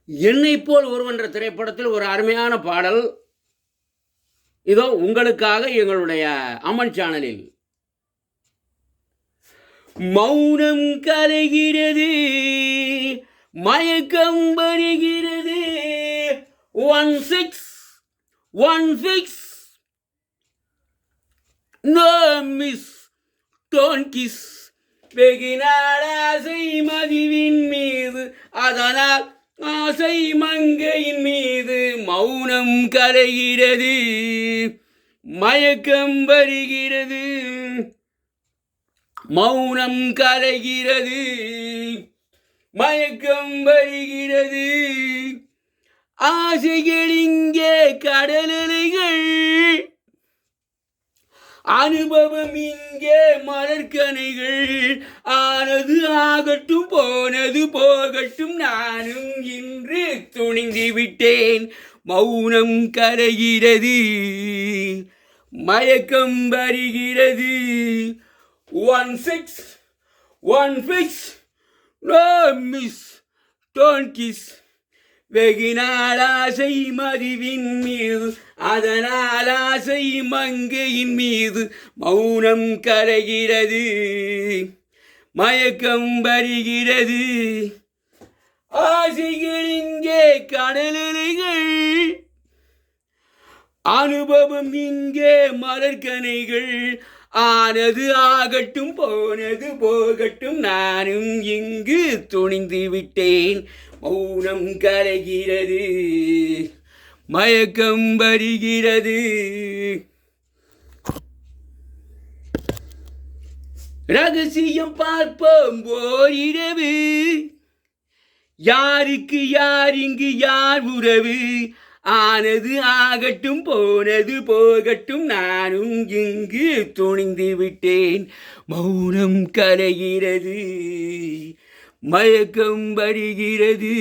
என்னை போல் ஒருவன்ற திரைப்படத்தில் ஒரு அருமையான பாடல் இதோ உங்களுக்காக எங்களுடைய அம்மன் சேனலில். மௌனம் கரைகிறது, மயக்கம் வருகிறது, 1616 no miss don't kiss. வெகினாள் ஆசை மதிவின் மீது, அதனால் ஆசை மங்கையின் மீது மௌனம் கரைகிறது, மயக்கம் வருகிறது. மௌனம் கரைகிறது, மயக்கம் வருகிறது. ஆசைகள் இங்கே கடலலைகள், அனுபவம் இங்கே மலர்கனைகள். ஆனது ஆகட்டும், போனது போகட்டும், நானும் இன்று துணிந்து விட்டேன். மௌனம் கரைகிறது, மயக்கம் வருகிறது. 1616 no miss don't kiss. வெகினாள் ஆசை மதிவின் மீது, அதனால் ஆசை மங்கையின் மீது மௌனம் கரைகிறது, மயக்கம் வருகிறது. ஆசைகள் இங்கே கடலலைகள், அனுபவம் இங்கே மலர்கனைகள். ஆனது ஆகட்டும், போனது போகட்டும், நானும் இங்கு துணிந்து விட்டேன். மௌனம் கரைகிறது, மயக்கம் வருகிறது. ரகசியம் பார்ப்போம் ஓரிரவு, யாருக்கு யார் இங்கு யார் உறவு. ஆனது ஆகட்டும், போனது போகட்டும், நானும் இங்கு துணிந்து விட்டேன். மௌனம் கரைகிறது, மயக்கம் வருகிறது.